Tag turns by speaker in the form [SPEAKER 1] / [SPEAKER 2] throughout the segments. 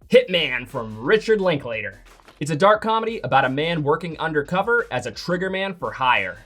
[SPEAKER 1] Hitman from Richard Linklater. It's a dark comedy about a man working undercover as a triggerman for hire.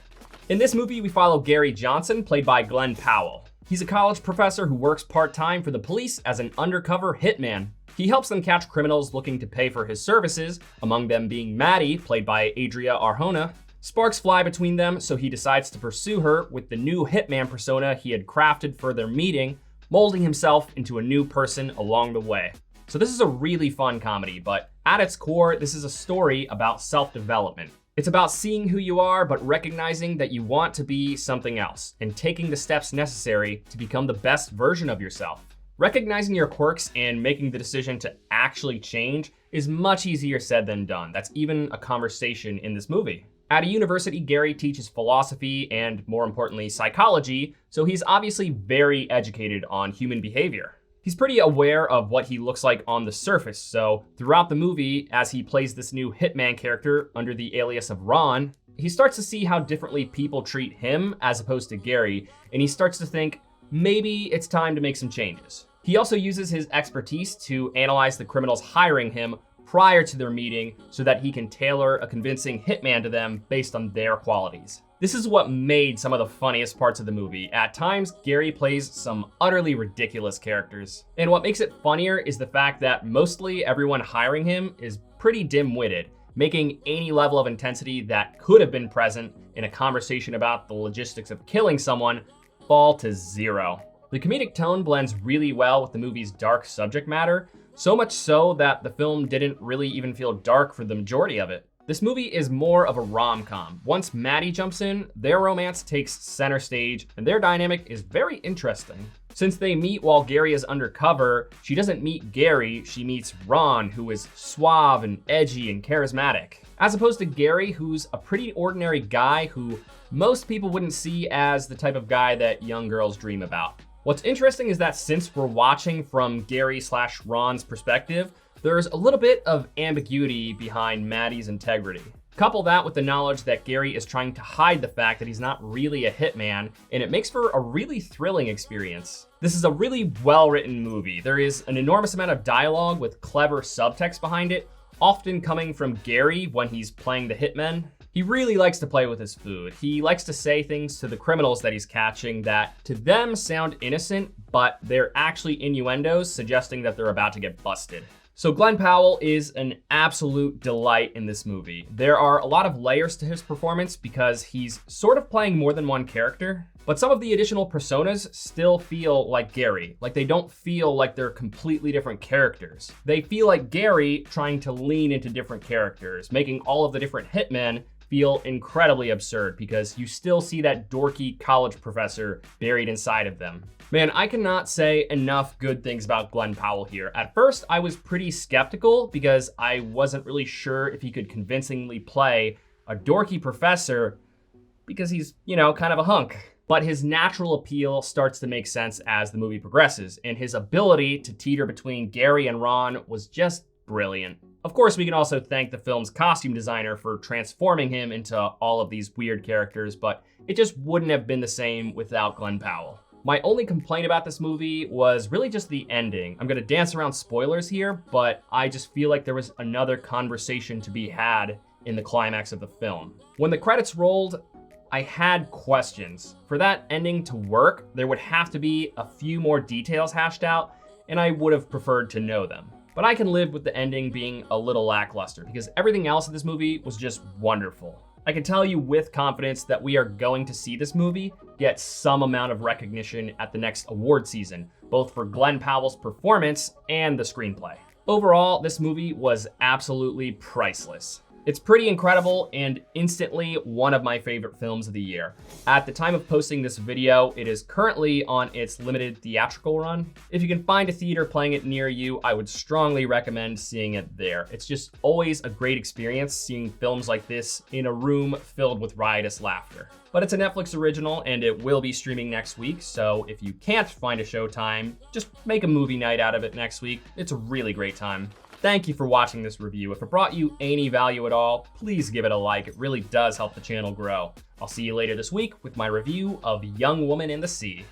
[SPEAKER 1] In this movie, we follow Gary Johnson, played by Glen Powell. He's a college professor who works part-time for the police as an undercover hitman. He helps them catch criminals looking to pay for his services, among them being Maddie, played by Adria Arjona. Sparks fly between them, so he decides to pursue her with the new hitman persona he had crafted for their meeting, molding himself into a new person along the way. So this is a really fun comedy, but at its core, this is a story about self-development. It's about seeing who you are, but recognizing that you want to be something else and taking the steps necessary to become the best version of yourself. Recognizing your quirks and making the decision to actually change is much easier said than done. That's even a conversation in this movie. At a university, Gary teaches philosophy and, more importantly, psychology, so he's obviously very educated on human behavior. He's pretty aware of what he looks like on the surface, so throughout the movie, as he plays this new hitman character under the alias of Ron, he starts to see how differently people treat him as opposed to Gary, and he starts to think, maybe it's time to make some changes. He also uses his expertise to analyze the criminals hiring him prior to their meeting so that he can tailor a convincing hitman to them based on their qualities. This is what made some of the funniest parts of the movie. At times, Gary plays some utterly ridiculous characters. And what makes it funnier is the fact that mostly everyone hiring him is pretty dim-witted, making any level of intensity that could have been present in a conversation about the logistics of killing someone fall to zero. The comedic tone blends really well with the movie's dark subject matter, so much so that the film didn't really even feel dark for the majority of it. This movie is more of a rom-com. Once Maddie jumps in, their romance takes center stage, and their dynamic is very interesting. Since they meet while Gary is undercover, she doesn't meet Gary, she meets Ron, who is suave and edgy and charismatic. As opposed to Gary, who's a pretty ordinary guy who most people wouldn't see as the type of guy that young girls dream about. What's interesting is that since we're watching from Gary/Ron's perspective, there's a little bit of ambiguity behind Maddie's integrity. Couple that with the knowledge that Gary is trying to hide the fact that he's not really a hitman, and it makes for a really thrilling experience. This is a really well-written movie. There is an enormous amount of dialogue with clever subtext behind it, often coming from Gary when he's playing the hitman. He really likes to play with his food. He likes to say things to the criminals that he's catching that to them sound innocent, but they're actually innuendos suggesting that they're about to get busted. So Glen Powell is an absolute delight in this movie. There are a lot of layers to his performance because he's sort of playing more than one character, but some of the additional personas still feel like Gary. Like they don't feel like they're completely different characters. They feel like Gary trying to lean into different characters, making all of the different hitmen feel incredibly absurd because you still see that dorky college professor buried inside of them. Man, I cannot say enough good things about Glen Powell here. At first, I was pretty skeptical because I wasn't really sure if he could convincingly play a dorky professor because he's, kind of a hunk. But his natural appeal starts to make sense as the movie progresses, and his ability to teeter between Gary and Ron was just brilliant. Of course, we can also thank the film's costume designer for transforming him into all of these weird characters, but it just wouldn't have been the same without Glen Powell. My only complaint about this movie was really just the ending. I'm gonna dance around spoilers here, but I just feel like there was another conversation to be had in the climax of the film. When the credits rolled, I had questions. For that ending to work, there would have to be a few more details hashed out, and I would have preferred to know them. But I can live with the ending being a little lackluster because everything else in this movie was just wonderful. I can tell you with confidence that we are going to see this movie get some amount of recognition at the next award season, both for Glen Powell's performance and the screenplay. Overall, this movie was absolutely priceless. It's pretty incredible and instantly one of my favorite films of the year. At the time of posting this video, it is currently on its limited theatrical run. If you can find a theater playing it near you, I would strongly recommend seeing it there. It's just always a great experience seeing films like this in a room filled with riotous laughter. But it's a Netflix original and it will be streaming next week, so if you can't find a showtime, just make a movie night out of it next week. It's a really great time. Thank you for watching this review. If it brought you any value at all, please give it a like. It really does help the channel grow. I'll see you later this week with my review of Young Woman in the Sea.